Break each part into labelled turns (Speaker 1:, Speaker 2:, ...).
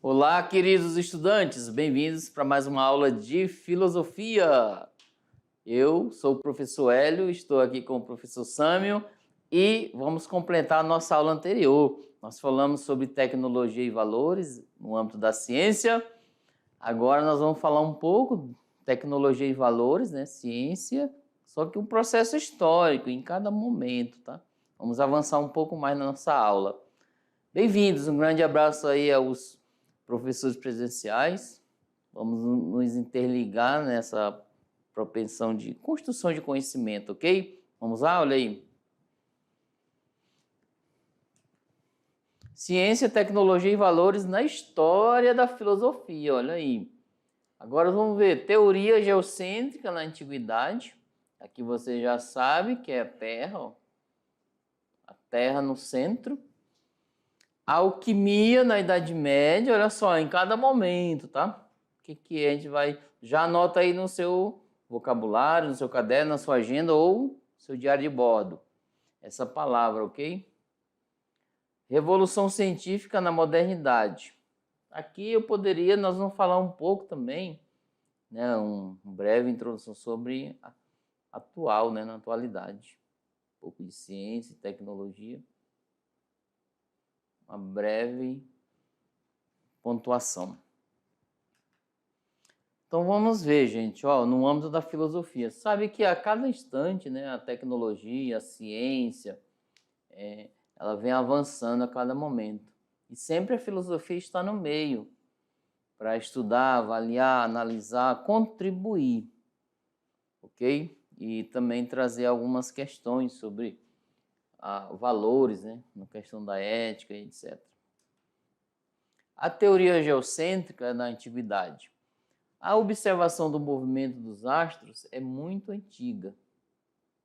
Speaker 1: Olá, queridos estudantes, bem-vindos para mais uma aula de filosofia. Eu sou o professor Hélio, estou aqui com o professor Sâmio e vamos completar a nossa aula anterior. Nós falamos sobre tecnologia e valores no âmbito da ciência. Agora nós vamos falar um pouco de tecnologia e valores, né? Ciência, só que um processo histórico em cada momento, tá? Vamos avançar um pouco mais na nossa aula. Bem-vindos, um grande abraço aí aos professores presenciais. Vamos nos interligar nessa propensão de construção de conhecimento, ok? Vamos lá, olha aí. Ciência, tecnologia e valores na história da filosofia, olha aí. Agora vamos ver teoria geocêntrica na antiguidade. Aqui você já sabe que é a Terra, ó. A Terra no centro. Alquimia na Idade Média, olha só, em cada momento, tá? O que a gente vai... Já anota aí no seu vocabulário, no seu caderno, na sua agenda ou seu diário de bordo. Essa palavra, ok? Revolução científica na modernidade. Aqui nós vamos falar um pouco também, né? Uma breve introdução sobre a atual, né? Na atualidade. Um pouco de ciência e tecnologia. Uma breve pontuação. Então vamos ver, gente, ó, no âmbito da filosofia. Sabe que a cada instante, né, a tecnologia, a ciência, ela vem avançando a cada momento. E sempre a filosofia está no meio para estudar, avaliar, analisar, contribuir, ok? E também trazer algumas questões sobre valores, né, na questão da ética e etc. A teoria geocêntrica na antiguidade. A observação do movimento dos astros é muito antiga.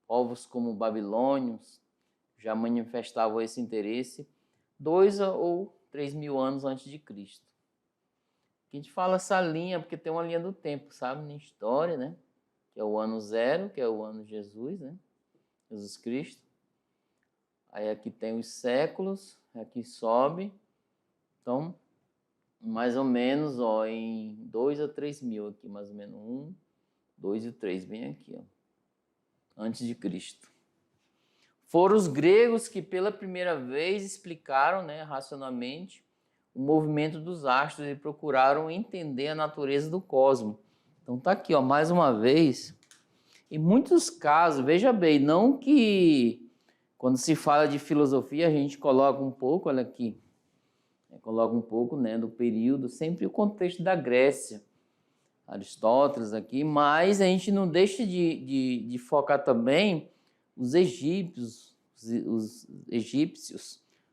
Speaker 1: Povos como babilônios já manifestavam esse interesse 2 ou 3 mil anos antes de Cristo. A gente fala essa linha porque tem uma linha do tempo, sabe, na história, né? Que é o ano 0, que é o ano de Jesus, né? Jesus Cristo. Aí aqui tem os séculos, aqui sobe. Então, mais ou menos, ó, em 2 a 3 mil aqui, mais ou menos 1, 2 e 3, bem aqui, ó, antes de Cristo. Foram os gregos que pela primeira vez explicaram, né, racionalmente o movimento dos astros e procuraram entender a natureza do cosmos. Então tá aqui, ó, mais uma vez. Em muitos casos, veja bem, não que quando se fala de filosofia a gente coloca um pouco, olha aqui, coloca um pouco, né, do período, sempre o contexto da Grécia, Aristóteles aqui, mas a gente não deixa de focar também os egípcios,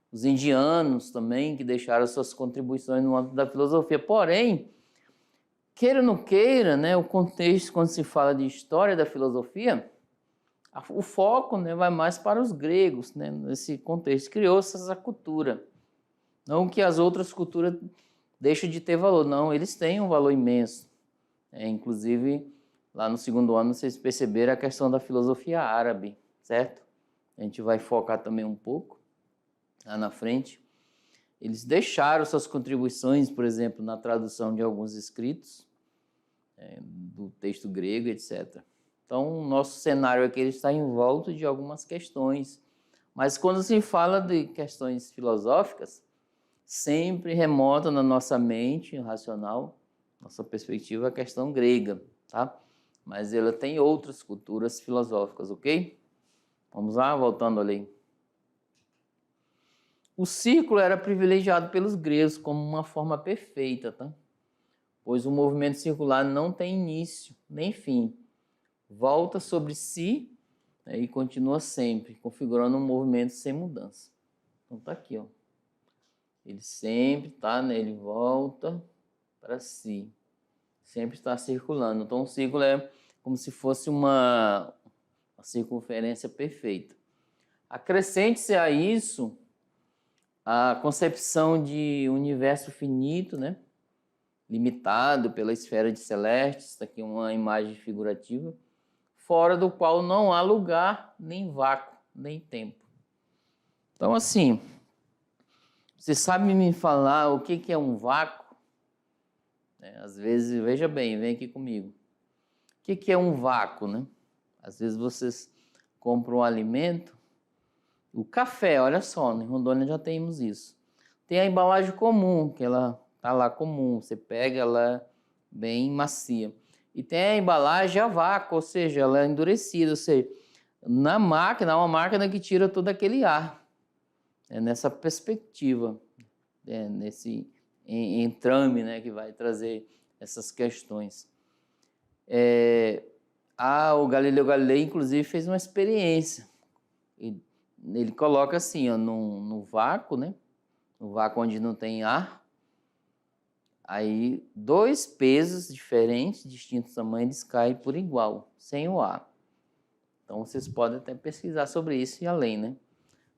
Speaker 1: os indianos também, que deixaram suas contribuições no âmbito da filosofia. Porém, queira ou não queira, né, o contexto, quando se fala de história da filosofia, o foco, né, vai mais para os gregos, né, nesse contexto. Criou-se essa cultura. Não que as outras culturas deixem de ter valor, não, eles têm um valor imenso. Inclusive, lá no segundo ano, vocês perceberam a questão da filosofia árabe, certo? A gente vai focar também um pouco lá na frente. Eles deixaram suas contribuições, por exemplo, na tradução de alguns escritos, do texto grego, etc. Então, o nosso cenário aqui ele está em volta de algumas questões. Mas quando se fala de questões filosóficas, sempre remota na nossa mente racional, nossa perspectiva, a questão grega, tá? Mas ela tem outras culturas filosóficas, ok? Vamos lá, voltando ali. O círculo era privilegiado pelos gregos como uma forma perfeita, tá? Pois o movimento circular não tem início nem fim. Volta sobre si, né, e continua sempre, configurando um movimento sem mudança. Então tá aqui, ó. Ele sempre está, né? Ele volta para si. Sempre está circulando. Então o círculo como se fosse uma circunferência perfeita. Acrescente-se a isso a concepção de universo finito, né? Limitado pela esfera de celestes, está aqui uma imagem figurativa, fora do qual não há lugar, nem vácuo, nem tempo. Então, assim, você sabe me falar o que é um vácuo? Às vezes, veja bem, vem aqui comigo. O que é um vácuo, né? Às vezes vocês compram um alimento, o café, olha só, em Rondônia já temos isso. Tem a embalagem comum, que ela tá lá comum, você pega ela bem macia. E tem a embalagem a vácuo, ou seja, ela é endurecida, ou seja, na máquina, é uma máquina que tira todo aquele ar. É nessa perspectiva, nesse entrame, né, que vai trazer essas questões. O Galileu Galilei, inclusive, fez uma experiência. Ele coloca assim, ó, no vácuo, né? No vácuo onde não tem ar. Aí, dois pesos diferentes, distintos tamanhos, caem por igual, sem o ar. Então, vocês podem até pesquisar sobre isso e além, né?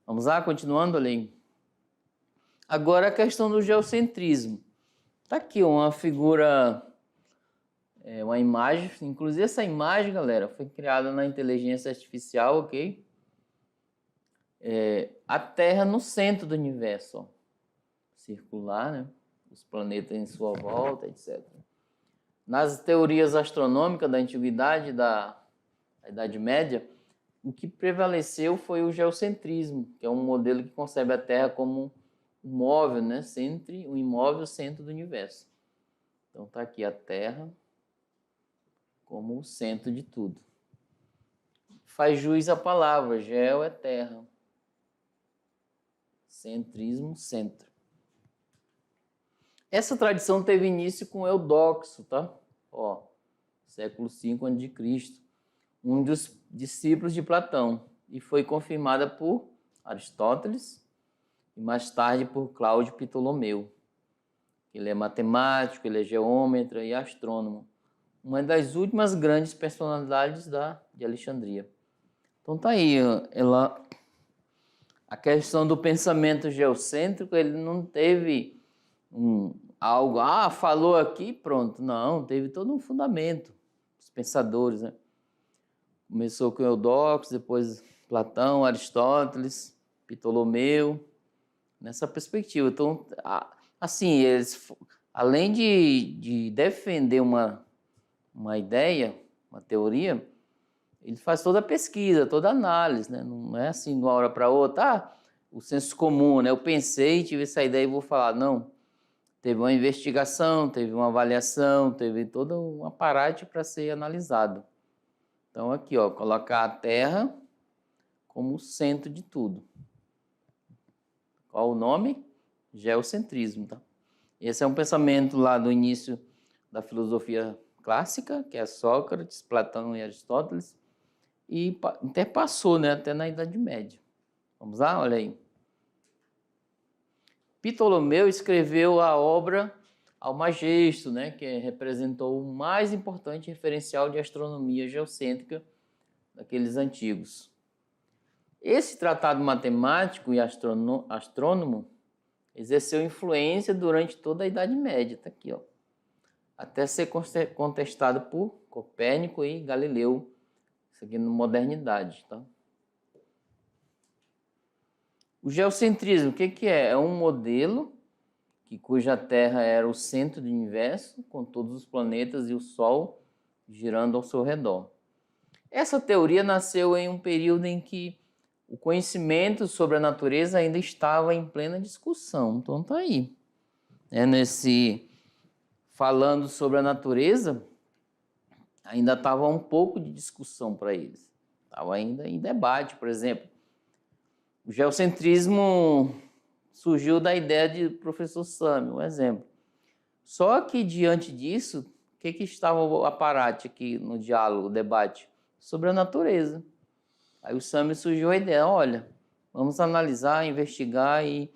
Speaker 1: Vamos lá, continuando além. Agora, a questão do geocentrismo. Está aqui uma figura, uma imagem. Inclusive, essa imagem, galera, foi criada na inteligência artificial, ok? A Terra no centro do universo, ó. Circular, né? Os planetas em sua volta, etc. Nas teorias astronômicas da antiguidade, da Idade Média, o que prevaleceu foi o geocentrismo, que é um modelo que concebe a Terra como um móvel, né? Um imóvel centro do universo. Então está aqui a Terra como o centro de tudo. Faz jus à palavra, geo é terra. Centrismo, centro. Essa tradição teve início com Eudoxo, tá? Ó, século V a.C., um dos discípulos de Platão, e foi confirmada por Aristóteles e mais tarde por Cláudio Ptolomeu. Ele é matemático, ele é geômetra e astrônomo, uma das últimas grandes personalidades de Alexandria. Então tá aí, a questão do pensamento geocêntrico, ele não teve algo, falou aqui, pronto. Não, teve todo um fundamento. Os pensadores, né? Começou com Eudoxo, depois Platão, Aristóteles, Ptolomeu, nessa perspectiva. Então, assim, eles, além de defender uma ideia, uma teoria, ele faz toda a pesquisa, toda a análise, né? Não é assim de uma hora para outra, o senso comum, né? Eu pensei, tive essa ideia e vou falar. Não. Teve uma investigação, teve uma avaliação, teve todo um aparato para ser analisado. Então, aqui, ó, colocar a Terra como o centro de tudo. Qual o nome? Geocentrismo, tá? Esse é um pensamento lá do início da filosofia clássica, que é Sócrates, Platão e Aristóteles, e até passou, né, até na Idade Média. Vamos lá? Olha aí. Ptolomeu escreveu a obra Almagesto, né, que representou o mais importante referencial de astronomia geocêntrica daqueles antigos. Esse tratado matemático e astrônomo exerceu influência durante toda a Idade Média, tá aqui, ó, até ser contestado por Copérnico e Galileu, isso aqui na modernidade, tá? O geocentrismo, o que é? É um modelo cuja Terra era o centro do universo, com todos os planetas e o Sol girando ao seu redor. Essa teoria nasceu em um período em que o conhecimento sobre a natureza ainda estava em plena discussão. Então tá aí. Falando sobre a natureza, ainda estava um pouco de discussão para eles. Estava ainda em debate, por exemplo. O geocentrismo surgiu da ideia de professor Sami, um exemplo. Só que, diante disso, o que estava o aparato aqui no diálogo, o debate? Sobre a natureza. Aí o Sami surgiu a ideia, olha, vamos analisar, investigar e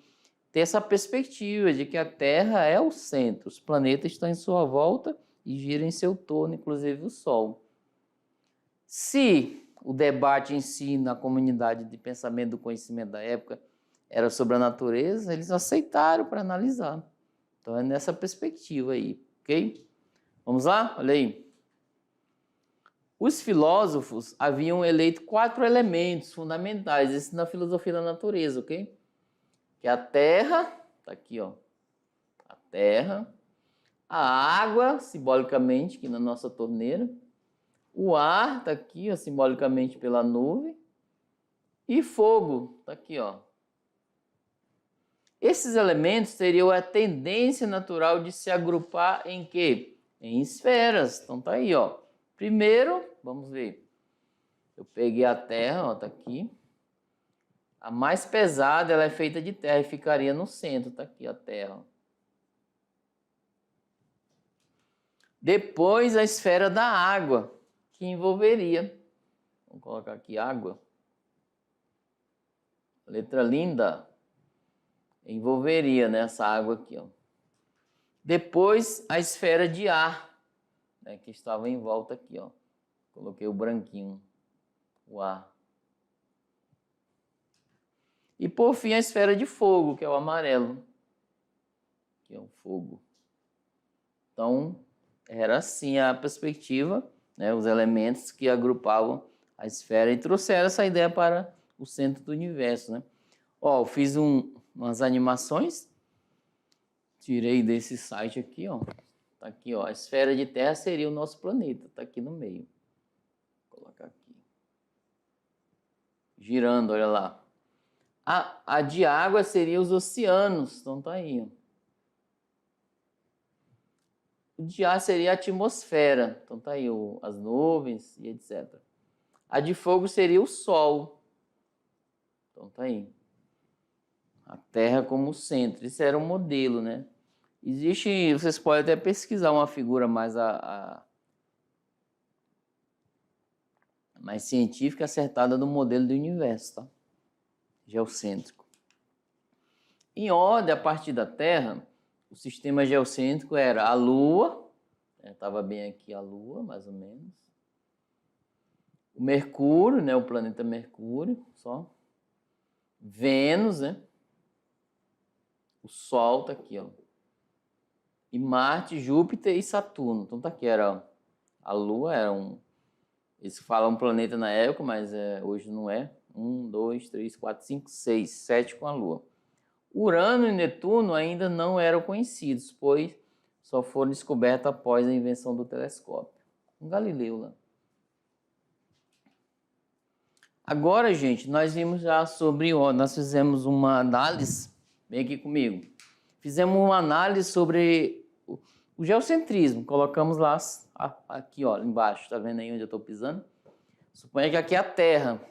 Speaker 1: ter essa perspectiva de que a Terra é o centro, os planetas estão em sua volta e giram em seu torno, inclusive o Sol. Se o debate em si, na comunidade de pensamento do conhecimento da época, era sobre a natureza, eles aceitaram para analisar. Então é nessa perspectiva aí, ok? Vamos lá? Olha aí. Os filósofos haviam eleito 4 elementos fundamentais, isso na filosofia da natureza, ok? Que é a terra, tá aqui, ó. A terra, a água, simbolicamente, aqui na nossa torneira, o ar, tá aqui, ó, simbolicamente pela nuvem, e fogo, tá aqui, ó. Esses elementos teriam a tendência natural de se agrupar em quê? Em esferas. Então tá aí, ó. Primeiro, vamos ver. Eu peguei a terra, ó, tá aqui. A mais pesada, ela é feita de terra e ficaria no centro, tá aqui a terra. Depois a esfera da água, que envolveria. Vamos colocar aqui água. Letra linda. Envolveria, né, essa água aqui, ó. Depois a esfera de ar, né, que estava em volta aqui, ó. Coloquei o branquinho, o ar. E por fim a esfera de fogo, que é o amarelo, que é o fogo. Então era assim a perspectiva, né, os elementos que agrupavam a esfera e trouxeram essa ideia para o centro do universo, né? Ó, eu fiz umas animações, tirei desse site aqui, ó. Tá aqui, ó. A esfera de terra seria o nosso planeta, tá aqui no meio. Vou colocar aqui. Girando, olha lá. A de água seria os oceanos, então tá aí, ó. O de ar seria a atmosfera, então tá aí as nuvens e etc. A de fogo seria o sol, então tá aí. A Terra como centro, isso era um modelo, né? Existe, vocês podem até pesquisar uma figura mais mais científica acertada do modelo do universo, tá? Geocêntrico. Em ordem, a partir da Terra, o sistema geocêntrico era a Lua, estava bem aqui a Lua, mais ou menos. O Mercúrio, né, o planeta Mercúrio, só. Vênus, né? O Sol tá aqui, ó. E Marte, Júpiter e Saturno. Então tá aqui, era a Lua, era eles falam um planeta na época, mas hoje não é. 1, 2, 3, 4, 5, 6, 7 com a Lua. Urano e Netuno ainda não eram conhecidos, pois só foram descobertos após a invenção do telescópio. Com Galileu lá. Agora, gente, nós vimos já sobre, nós fizemos uma análise, vem aqui comigo, fizemos uma análise sobre o geocentrismo, colocamos lá, aqui ó, embaixo, tá vendo aí onde eu estou pisando? Suponha que aqui é a Terra,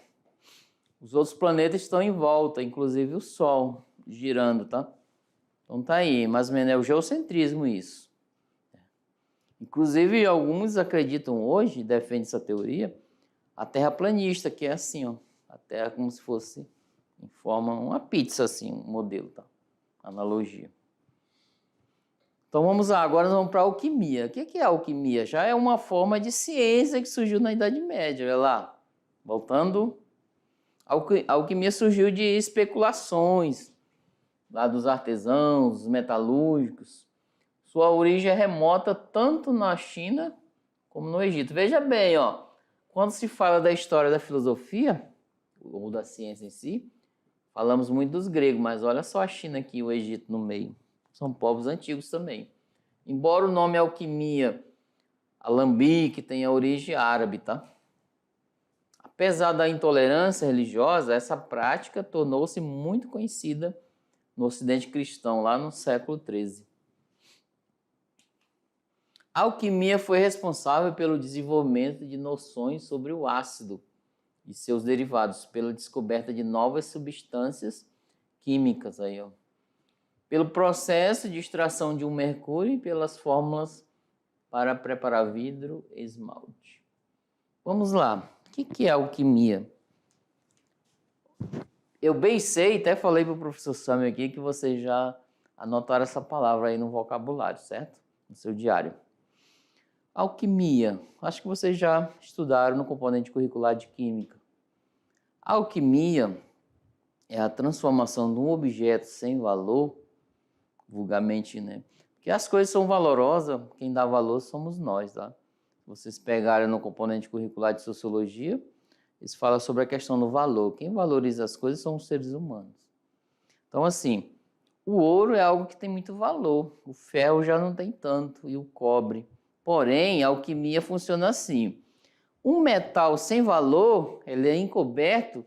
Speaker 1: os outros planetas estão em volta, inclusive o Sol, girando, tá? Então tá aí, mais ou menos é o geocentrismo isso. Inclusive, alguns acreditam hoje, defendem essa teoria, a Terra planista, que é assim, ó, a Terra como se fosse em forma, uma pizza assim, um modelo, tá? Analogia. Então vamos lá, agora nós vamos para a alquimia. O que é a alquimia? Já é uma forma de ciência que surgiu na Idade Média, olha lá. Voltando, a alquimia surgiu de especulações, lá dos artesãos, dos metalúrgicos. Sua origem é remota tanto na China como no Egito. Veja bem, ó, quando se fala da história da filosofia, ou da ciência em si, falamos muito dos gregos, mas olha só a China aqui e o Egito no meio. São povos antigos também. Embora o nome alquimia, alambique, tenha origem árabe, tá? Apesar da intolerância religiosa, essa prática tornou-se muito conhecida no Ocidente cristão, lá no século XIII. A alquimia foi responsável pelo desenvolvimento de noções sobre o ácido e seus derivados, pela descoberta de novas substâncias químicas, aí, ó, pelo processo de extração de um mercúrio e pelas fórmulas para preparar vidro e esmalte. Vamos lá. O que é alquimia? Eu bem sei, até falei para o professor Samuel aqui que vocês já anotaram essa palavra aí no vocabulário, certo? No seu diário. Alquimia. Acho que vocês já estudaram no componente curricular de Química. A alquimia é a transformação de um objeto sem valor, vulgarmente, né? Porque as coisas são valorosas, quem dá valor somos nós, tá? Se vocês pegarem no componente curricular de Sociologia, eles falam sobre a questão do valor. Quem valoriza as coisas são os seres humanos. Então, assim, o ouro é algo que tem muito valor, o ferro já não tem tanto, e o cobre. Porém, a alquimia funciona assim. Um metal sem valor, ele é encoberto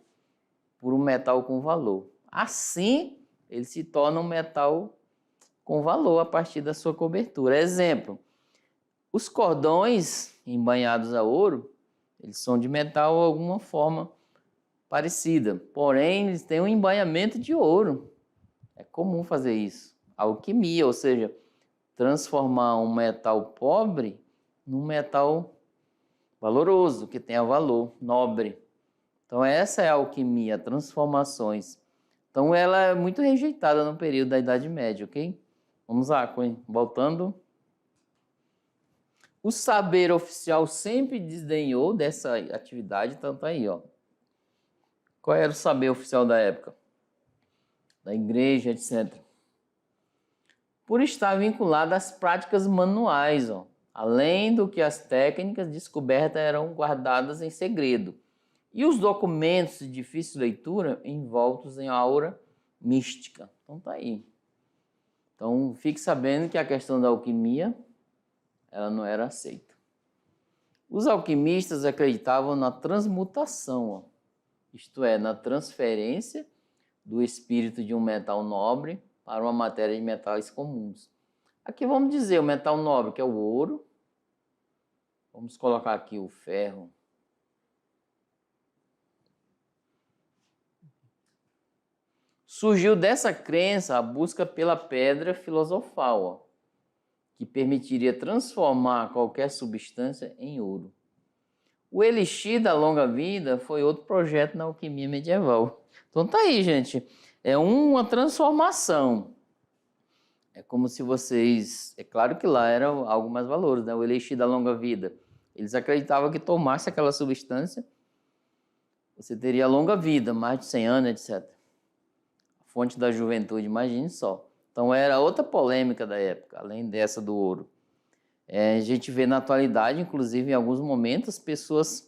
Speaker 1: por um metal com valor. Assim, ele se torna um metal com valor a partir da sua cobertura. Exemplo, os cordões embanhados a ouro, eles são de metal de alguma forma parecida, porém eles têm um embanhamento de ouro. É comum fazer isso. Alquimia, ou seja, transformar um metal pobre num metal valoroso, que tenha valor, nobre. Então essa é a alquimia, transformações. Então ela é muito rejeitada no período da Idade Média, ok? Vamos lá, voltando. O saber oficial sempre desdenhou dessa atividade, tanto aí, ó. Qual era o saber oficial da época? Da igreja, etc. Por estar vinculado às práticas manuais, ó. Além do que as técnicas descobertas eram guardadas em segredo. E os documentos de difícil leitura envoltos em aura mística. Então tá aí. Então fique sabendo que a questão da alquimia, ela não era aceita. Os alquimistas acreditavam na transmutação, ó. Isto é, na transferência do espírito de um metal nobre para uma matéria de metais comuns. Aqui vamos dizer o metal nobre, que é o ouro. Vamos colocar aqui o ferro. Surgiu dessa crença a busca pela pedra filosofal, ó, que permitiria transformar qualquer substância em ouro. O elixir da longa vida foi outro projeto na alquimia medieval. Então tá aí, gente. É uma transformação. É como se vocês... É claro que lá era algo mais valoroso, né? O elixir da longa vida. Eles acreditavam que tomasse aquela substância, você teria longa vida, mais de 100 anos, etc. A fonte da juventude, imagine só. Então era outra polêmica da época, além dessa do ouro. A gente vê na atualidade, inclusive em alguns momentos, pessoas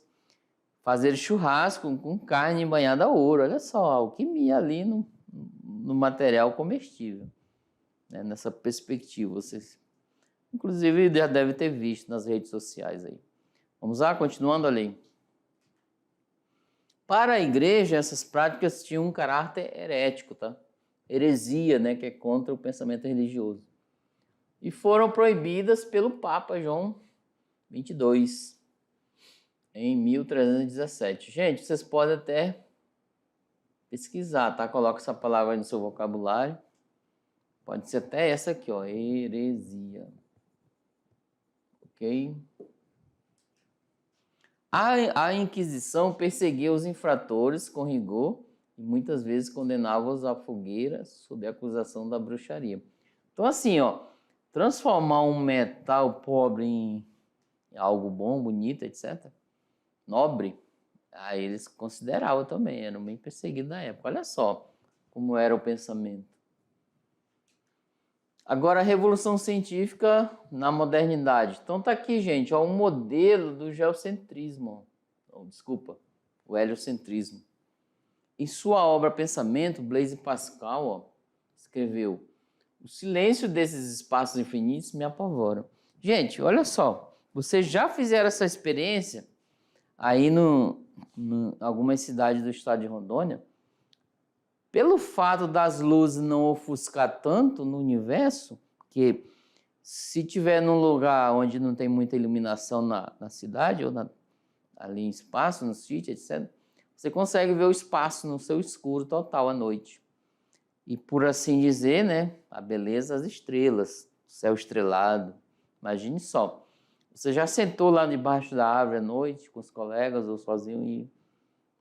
Speaker 1: fazerem churrasco com carne banhada a ouro. Olha só, a alquimia ali no material comestível. Né? Nessa perspectiva, vocês inclusive já devem ter visto nas redes sociais aí. Vamos lá, continuando ali. Para a igreja, essas práticas tinham um caráter herético, tá? Heresia, né, que é contra o pensamento religioso. E foram proibidas pelo Papa João XXII, em 1317. Gente, vocês podem até pesquisar, tá? Coloca essa palavra no seu vocabulário. Pode ser até essa aqui, ó, heresia. Ok? A Inquisição perseguia os infratores com rigor e muitas vezes condenava-os à fogueira sob a acusação da bruxaria. Então, assim, ó, transformar um metal pobre em algo bom, bonito, etc., nobre, aí eles consideravam também, eram bem perseguidos na época. Olha só como era o pensamento. Agora, a Revolução Científica na modernidade. Então tá aqui, gente, ó, um modelo do geocentrismo. Oh, desculpa, o heliocentrismo. Em sua obra Pensamento, Blaise Pascal, ó, escreveu: o silêncio desses espaços infinitos me apavora. Gente, olha só, vocês já fizeram essa experiência aí em algumas cidades do estado de Rondônia? Pelo fato das luzes não ofuscar tanto no universo, que se tiver num lugar onde não tem muita iluminação na cidade, ou ali em espaço, no sítio, etc., você consegue ver o espaço no seu escuro total à noite. E por assim dizer, né, a beleza das estrelas, céu estrelado. Imagine só, você já sentou lá debaixo da árvore à noite com os colegas ou sozinho e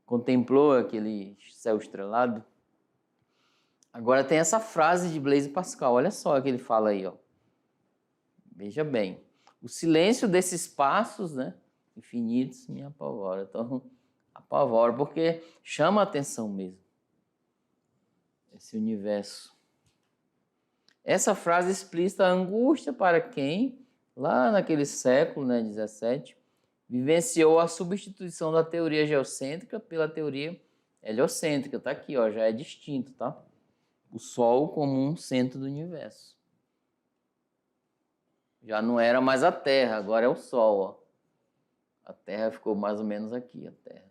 Speaker 1: contemplou aquele céu estrelado? Agora tem essa frase de Blaise Pascal, olha só o que ele fala aí, ó. Veja bem. O silêncio desses espaços, né, infinitos, me apavora. Então, apavora, porque chama a atenção mesmo, esse universo. Essa frase explícita a angústia para quem, lá naquele século, né, 17, vivenciou a substituição da teoria geocêntrica pela teoria heliocêntrica. Tá aqui, ó, já é distinto, tá? O Sol como um centro do universo. Já não era mais a Terra, agora é o Sol, ó. A Terra ficou mais ou menos aqui, a Terra.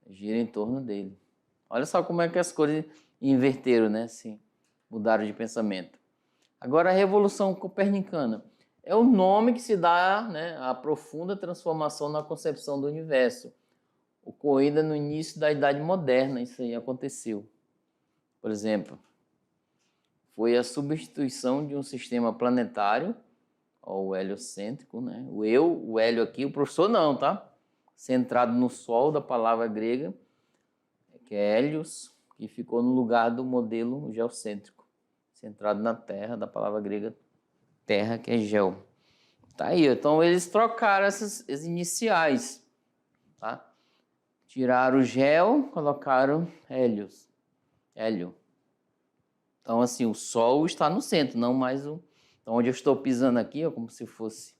Speaker 1: Gira em torno dele. Olha só como é que as coisas inverteram, né? Assim, mudaram de pensamento. Agora, a Revolução Copernicana é o nome que se dá, né, à profunda transformação na concepção do universo, ocorrida no início da Idade Moderna. Isso aí aconteceu. Por exemplo, foi a substituição de um sistema planetário, o heliocêntrico, né? O hélio aqui, o professor não, tá? Centrado no Sol, da palavra grega, que é hélios, que ficou no lugar do modelo geocêntrico, centrado na Terra, da palavra grega terra, que é geo. Tá aí, então eles trocaram essas iniciais, tá? Tiraram o geo, colocaram hélios, hélio. Então, assim, o Sol está no centro, não mais o... Então, onde eu estou pisando aqui, ó, como se fosse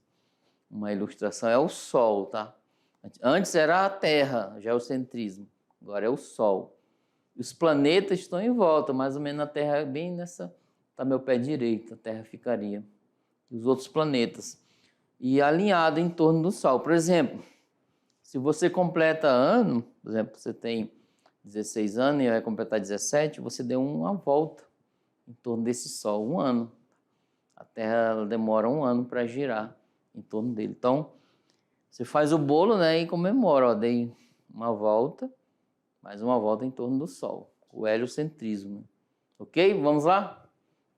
Speaker 1: uma ilustração, é o Sol, tá? Antes era a Terra, geocentrismo. Agora é o Sol. Os planetas estão em volta, mais ou menos a Terra é bem nessa... Tá meu pé direito, a Terra ficaria. E os outros planetas. E alinhado em torno do Sol. Por exemplo, se você completa ano, por exemplo, você tem 16 anos e vai completar 17, você deu uma volta em torno desse Sol, um ano. A Terra ela demora um ano para girar em torno dele. Então, você faz o bolo, né, e comemora. Ó, dei uma volta, mais uma volta em torno do Sol. O heliocentrismo. Né? Ok? Vamos lá?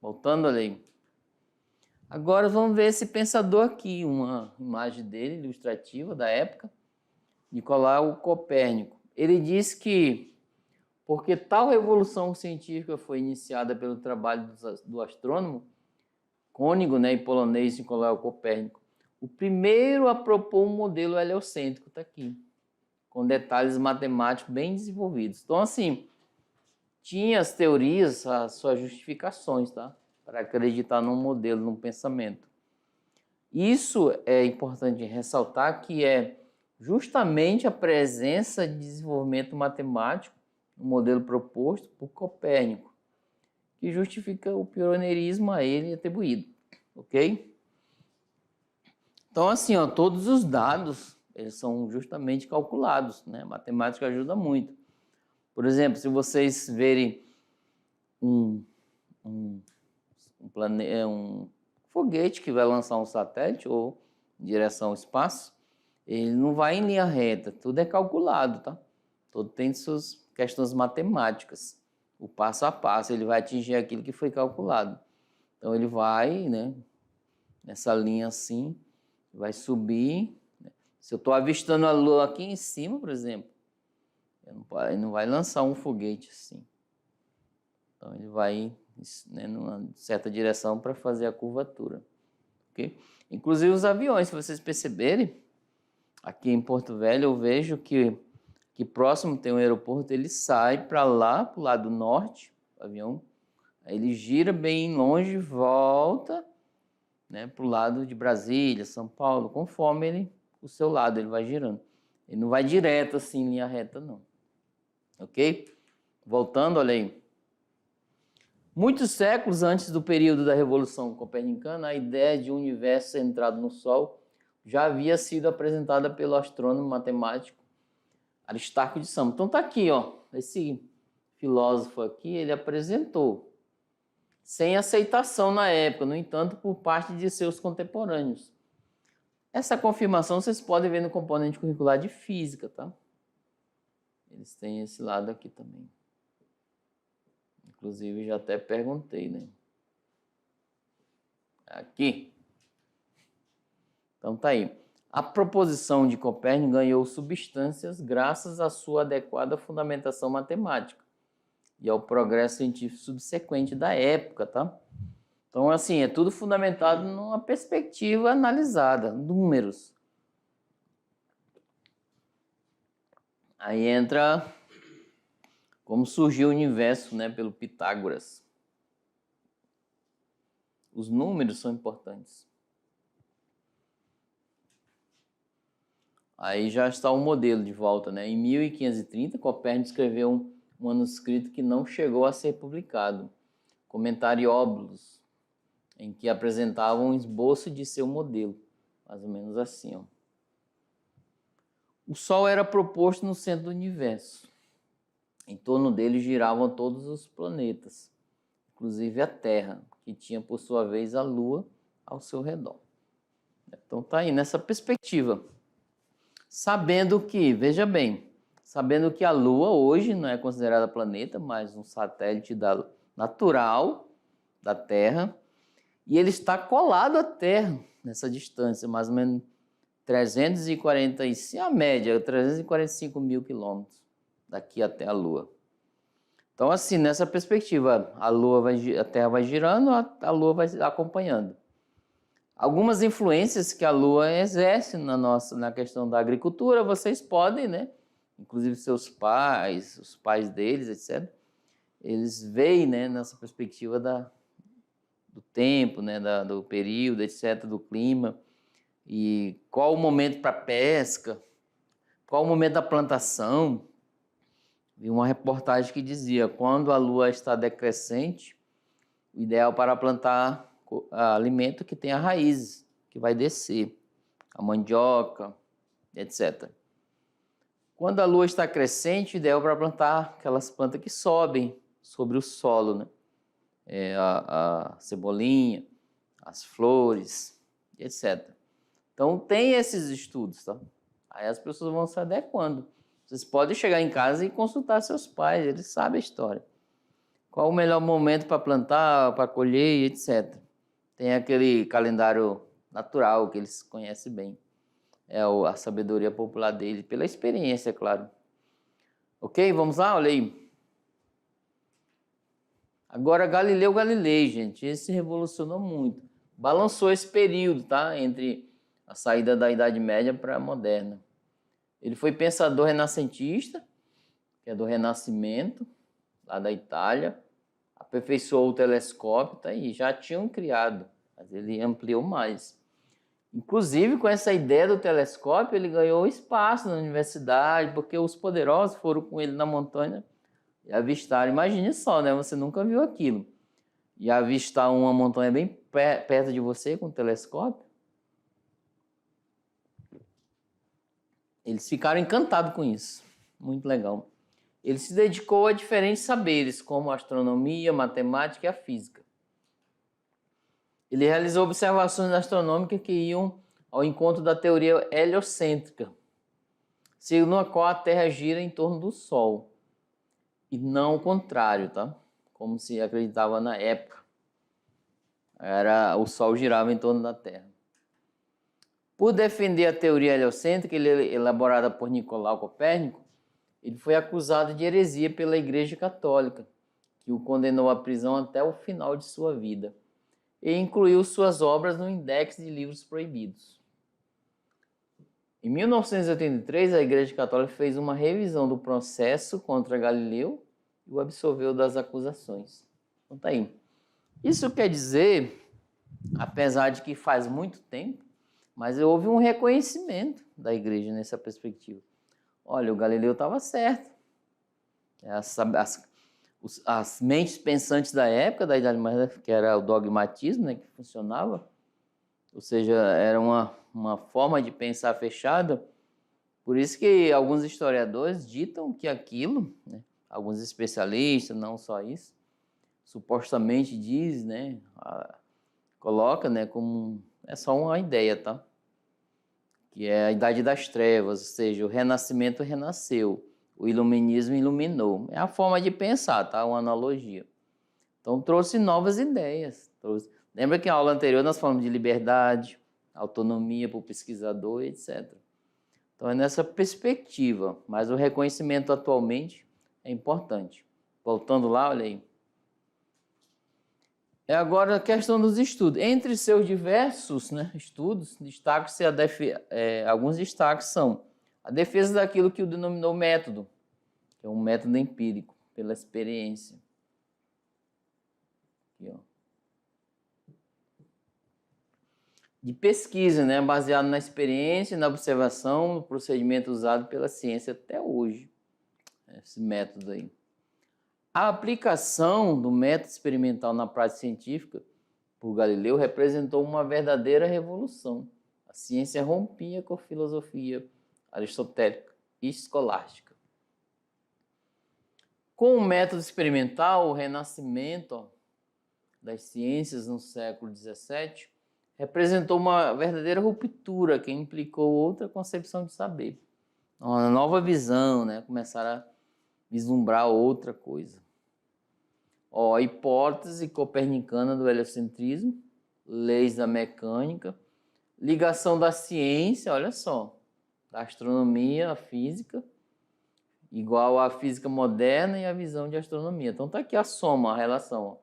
Speaker 1: Voltando ali. Agora vamos ver esse pensador aqui, uma imagem dele, ilustrativa da época, Nicolau Copérnico. Ele diz que, porque tal revolução científica foi iniciada pelo trabalho do astrônomo cônigo, né, e polonês Nicolau Copérnico, o primeiro a propor um modelo heliocêntrico, está aqui, com detalhes matemáticos bem desenvolvidos. Então, assim, tinha as teorias, as suas justificações, tá? Para acreditar num modelo, num pensamento. Isso é importante ressaltar que é justamente a presença de desenvolvimento matemático no modelo proposto por Copérnico, que justifica o pioneirismo a ele atribuído, ok? Então, assim, ó, todos os dados eles são justamente calculados, né? A matemática ajuda muito. Por exemplo, se vocês verem um foguete que vai lançar um satélite ou em direção ao espaço, ele não vai em linha reta, tudo é calculado, tá? Tudo tem suas questões matemáticas. O passo a passo, ele vai atingir aquilo que foi calculado. Então ele vai, né, nessa linha assim, vai subir. Né? Se eu estou avistando a Lua aqui em cima, por exemplo, ele não vai lançar um foguete assim. Então ele vai, né, numa certa direção para fazer a curvatura. Okay? Inclusive os aviões, se vocês perceberem, aqui em Porto Velho eu vejo que próximo tem um aeroporto, ele sai para lá, para o lado norte, o avião, aí ele gira bem longe, volta, né, para o lado de Brasília, São Paulo, conforme o seu lado, ele vai girando. Ele não vai direto assim, em linha reta, não. Ok? Voltando, olha aí. Muitos séculos antes do período da Revolução Copernicana, a ideia de um universo centrado no Sol já havia sido apresentada pelo astrônomo matemático Aristarco de Samos. Então tá aqui, ó, esse filósofo aqui, ele apresentou, sem aceitação na época, no entanto, por parte de seus contemporâneos. Essa confirmação vocês podem ver no componente curricular de física, tá? Eles têm esse lado aqui também. Inclusive, já até perguntei, né? Aqui. Então tá aí. A proposição de Copérnico ganhou substâncias graças à sua adequada fundamentação matemática e ao progresso científico subsequente da época, tá? Então, assim, é tudo fundamentado numa perspectiva analisada, números. Aí entra como surgiu o universo, né, pelo Pitágoras. Os números são importantes. Aí já está o modelo de volta, né? Em 1530, Copérnico escreveu um manuscrito que não chegou a ser publicado, Comentariobolus, em que apresentava um esboço de seu modelo, mais ou menos assim, ó. O Sol era proposto no centro do universo. Em torno dele giravam todos os planetas, inclusive a Terra, que tinha por sua vez a Lua ao seu redor. Então tá aí nessa perspectiva. Sabendo que, veja bem, sabendo que a Lua hoje não é considerada planeta, mas um satélite natural da Terra, e ele está colado à Terra nessa distância, mais ou menos 345, a média, 345 mil quilômetros daqui até a Lua. Então, assim, nessa perspectiva, a Terra vai girando, a Lua vai acompanhando. Algumas influências que a Lua exerce na questão da agricultura, vocês podem, né? Inclusive seus pais, os pais deles, etc. Eles veem, né, nessa perspectiva do tempo, né, do período, etc., do clima. E qual o momento para pesca, qual o momento da plantação. Vi uma reportagem que dizia, quando a lua está decrescente, o ideal para plantar alimento que tenha raízes, que vai descer, a mandioca, etc. Quando a lua está crescente, o ideal para plantar aquelas plantas que sobem sobre o solo, né? A cebolinha, as flores, etc. Então, tem esses estudos, tá? Aí as pessoas vão se adequando. Vocês podem chegar em casa e consultar seus pais, eles sabem a história. Qual o melhor momento para plantar, para colher, etc. Tem aquele calendário natural que eles conhecem bem. É a sabedoria popular dele, pela experiência, é claro. Ok? Vamos lá? Olha aí. Agora, Galileu Galilei, gente, esse revolucionou muito. Balançou esse período, tá? Entre a saída da Idade Média para a moderna. Ele foi pensador renascentista, que é do Renascimento, lá da Itália. Aperfeiçoou o telescópio, tá aí, já tinham criado, mas ele ampliou mais. Inclusive, com essa ideia do telescópio, ele ganhou espaço na universidade, porque os poderosos foram com ele na montanha e avistaram. Imagine só, né? Você nunca viu aquilo. E avistar uma montanha bem perto de você com o telescópio. Eles ficaram encantados com isso. Muito legal. Ele se dedicou a diferentes saberes, como a astronomia, a matemática e a física. Ele realizou observações astronômicas que iam ao encontro da teoria heliocêntrica, segundo a qual a Terra gira em torno do Sol, e não o contrário, tá? Como se acreditava na época. O Sol girava em torno da Terra. Por defender a teoria heliocêntrica, elaborada por Nicolau Copérnico, ele foi acusado de heresia pela Igreja Católica, que o condenou à prisão até o final de sua vida, e incluiu suas obras no Index de Livros Proibidos. Em 1983, a Igreja Católica fez uma revisão do processo contra Galileu e o absolveu das acusações. Então tá aí. Isso quer dizer, apesar de que faz muito tempo, mas houve um reconhecimento da Igreja nessa perspectiva. Olha, o Galileu estava certo. As mentes pensantes da época, da Idade Média, que era o dogmatismo, né, que funcionava, ou seja, era uma forma de pensar fechada. Por isso que alguns historiadores ditam que aquilo, né, alguns especialistas, não só isso, supostamente diz, né, coloca, né, como é só uma ideia, tá? Que é a Idade das Trevas, ou seja, o Renascimento renasceu, o Iluminismo iluminou. É a forma de pensar, tá? Uma analogia. Então trouxe novas ideias. Lembra que na aula anterior nós falamos de liberdade, autonomia para o pesquisador, etc. Então é nessa perspectiva, mas o reconhecimento atualmente é importante. Voltando lá, olha aí. É agora a questão dos estudos. Entre seus diversos, né, estudos, destaque-se alguns destaques são a defesa daquilo que o denominou método, que é um método empírico, pela experiência. Aqui, ó. De pesquisa, né, baseado na experiência, na observação, no procedimento usado pela ciência até hoje, esse método aí. A aplicação do método experimental na prática científica por Galileu representou uma verdadeira revolução. A ciência rompia com a filosofia aristotélica e escolástica. Com o método experimental, o renascimento das ciências no século XVII representou uma verdadeira ruptura que implicou outra concepção de saber. Uma nova visão, né? Começaram a vislumbrar outra coisa. A hipótese copernicana do heliocentrismo, leis da mecânica, ligação da ciência, olha só, da astronomia, a física, igual à física moderna e a visão de astronomia. Então está aqui a soma, a relação. Ó.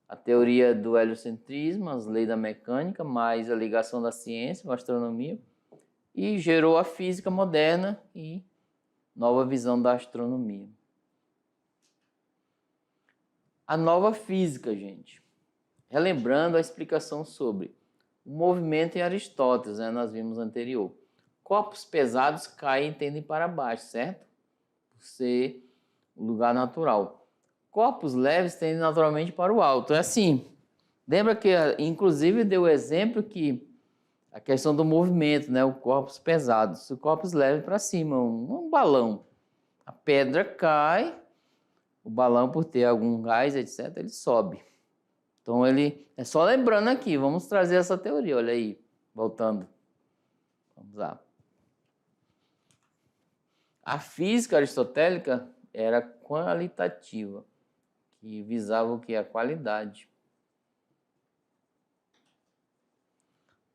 Speaker 1: A teoria do heliocentrismo, as leis da mecânica, mais a ligação da ciência com a astronomia, e gerou a física moderna e nova visão da astronomia. A nova física, gente. Relembrando a explicação sobre o movimento em Aristóteles, né? Nós vimos anterior. Corpos pesados caem e tendem para baixo, certo? Por ser o lugar natural. Corpos leves tendem naturalmente para o alto. É assim. Lembra que, inclusive, deu o exemplo que a questão do movimento, né? O corpos pesados. O corpos leves para cima, um balão. A pedra cai, o balão, por ter algum gás, etc., ele sobe. Então, ele... É só lembrando aqui, vamos trazer essa teoria, olha aí, voltando. Vamos lá. A física aristotélica era qualitativa, que visava o que? A qualidade.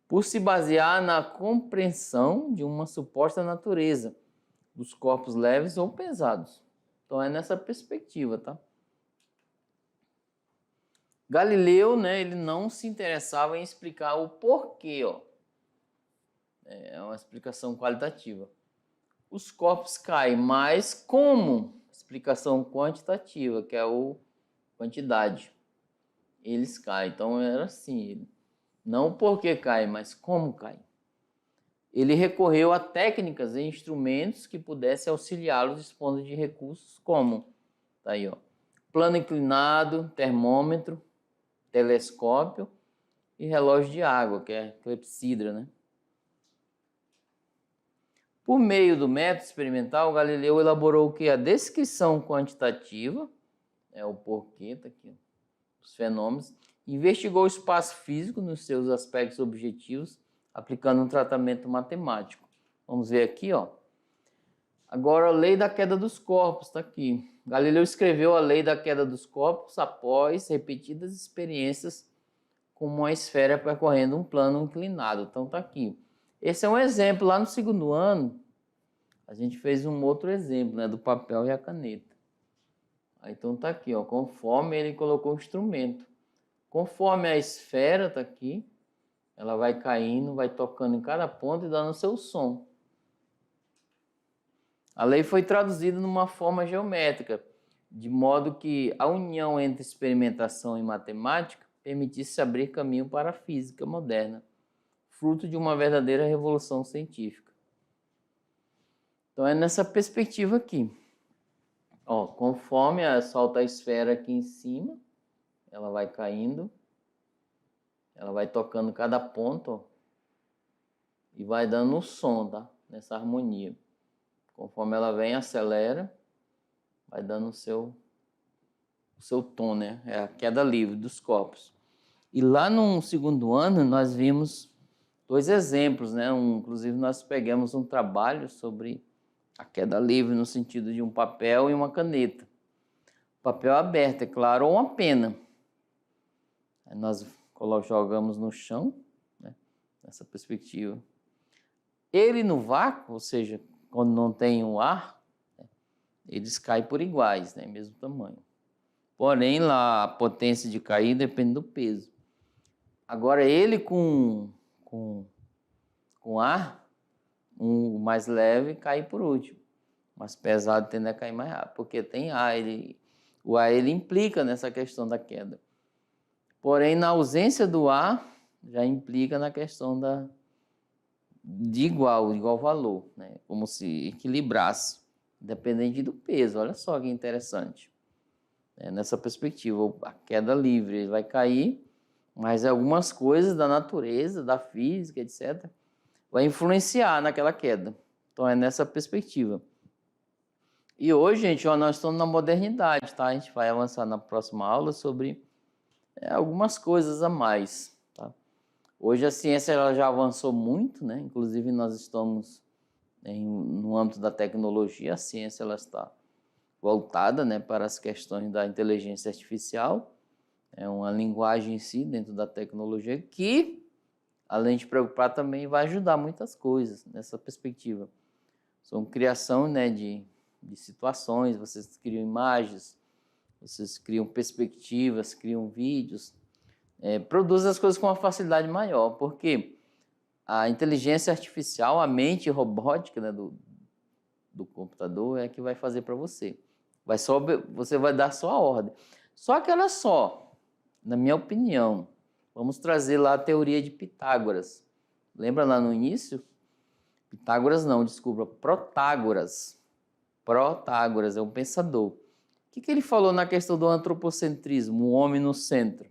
Speaker 1: Por se basear na compreensão de uma suposta natureza dos corpos leves ou pesados. Então, é nessa perspectiva, tá? Galileu, né, ele não se interessava em explicar o porquê, ó. É uma explicação qualitativa. Os corpos caem, mas como? Explicação quantitativa, que é a quantidade. Eles caem. Então, era assim, não o porquê cai, mas como cai. Ele recorreu a técnicas e instrumentos que pudessem auxiliá-los dispondo de recursos como, tá aí, ó, plano inclinado, termômetro, telescópio e relógio de água, que é clepsidra, né? Por meio do método experimental, Galileu elaborou o que? A descrição quantitativa, o porquê, tá aqui, ó, os fenômenos, investigou o espaço físico nos seus aspectos objetivos, aplicando um tratamento matemático. Vamos ver aqui, ó. Agora, a lei da queda dos corpos, está aqui. Galileu escreveu a lei da queda dos corpos após repetidas experiências com uma esfera percorrendo um plano inclinado. Então, está aqui. Esse é um exemplo. Lá no segundo ano, a gente fez um outro exemplo, né, do papel e a caneta. Então, está aqui, ó, conforme ele colocou o instrumento. Conforme a esfera está aqui, ela vai caindo, vai tocando em cada ponto e dando o seu som. A lei foi traduzida numa forma geométrica, de modo que a união entre experimentação e matemática permitisse abrir caminho para a física moderna, fruto de uma verdadeira revolução científica. Então é nessa perspectiva aqui. Ó, conforme solta a esfera aqui em cima, ela vai caindo, ela vai tocando cada ponto, ó, e vai dando o som, tá? Nessa harmonia. Conforme ela vem, acelera, vai dando o seu tom, né? É a queda livre dos corpos. E lá no segundo ano, nós vimos 2 exemplos, né? Inclusive, nós pegamos um trabalho sobre a queda livre no sentido de um papel e uma caneta. Papel aberto, é claro, ou uma pena. Aí nós jogamos no chão, né? Nessa perspectiva. Ele no vácuo, ou seja, quando não tem o ar, né, eles caem por iguais, né, mesmo tamanho. Porém, lá a potência de cair depende do peso. Agora, ele com ar, um mais leve cai por último. Mais pesado tende a cair mais rápido, porque tem ar. O ar ele implica nessa questão da queda. Porém, na ausência do ar, já implica na questão de igual valor, né? Como se equilibrasse, dependente do peso. Olha só que interessante. Nessa perspectiva, a queda livre vai cair, mas algumas coisas da natureza, da física, etc., vai influenciar naquela queda. Então, é nessa perspectiva. E hoje, gente, nós estamos na modernidade, tá? A gente vai avançar na próxima aula sobre algumas coisas a mais, tá? Hoje a ciência ela já avançou muito, né? Inclusive, nós estamos no âmbito da tecnologia, a ciência ela está voltada, né, para as questões da inteligência artificial, é uma linguagem em si dentro da tecnologia que, além de preocupar, também vai ajudar muitas coisas nessa perspectiva. São criação, né, de situações, vocês criam imagens, vocês criam perspectivas, criam vídeos, produzem as coisas com uma facilidade maior, porque a inteligência artificial, a mente robótica, né, do computador é que vai fazer para você. Você vai dar só a ordem. Só que olha só, na minha opinião, vamos trazer lá a teoria de Pitágoras. Lembra lá no início? Pitágoras não, desculpa, Protágoras. Protágoras é um pensador. O que ele falou na questão do antropocentrismo, o homem no centro?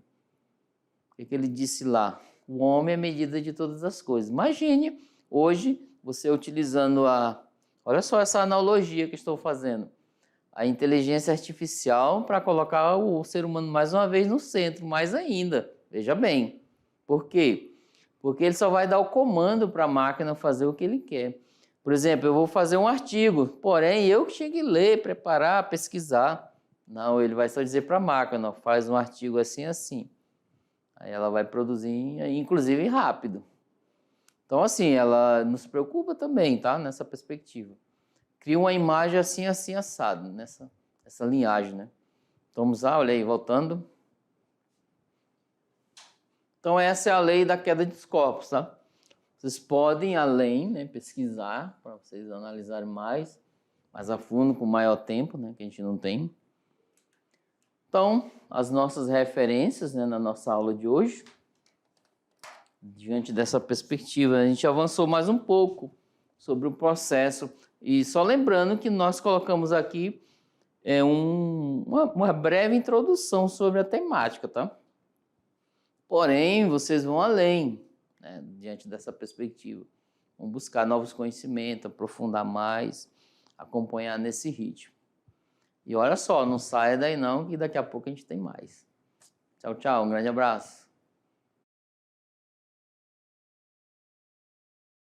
Speaker 1: O que ele disse lá? O homem é a medida de todas as coisas. Imagine hoje você utilizando olha só essa analogia que estou fazendo. A inteligência artificial para colocar o ser humano mais uma vez no centro, mais ainda. Veja bem. Por quê? Porque ele só vai dar o comando para a máquina fazer o que ele quer. Por exemplo, eu vou fazer um artigo, porém eu que tinha que ler, preparar, pesquisar. Não, ele vai só dizer para a máquina, faz um artigo assim, assim. Aí ela vai produzir, inclusive rápido. Então, assim, ela nos preocupa também, tá? Nessa perspectiva. Cria uma imagem assim, assim, assado, nessa linhagem, né? Então, vamos lá, olha aí, voltando. Então, essa é a lei da queda dos corpos, tá? Vocês podem, além, né, pesquisar, para vocês analisarem mais a fundo, com maior tempo, né, que a gente não tem. Então, as nossas referências, né, na nossa aula de hoje, diante dessa perspectiva, a gente avançou mais um pouco sobre o processo. E só lembrando que nós colocamos aqui uma breve introdução sobre a temática, tá? Porém, vocês vão além, né, diante dessa perspectiva. Vão buscar novos conhecimentos, aprofundar mais, acompanhar nesse ritmo. E olha só, não saia daí não, que daqui a pouco a gente tem mais. Tchau, tchau, um grande abraço.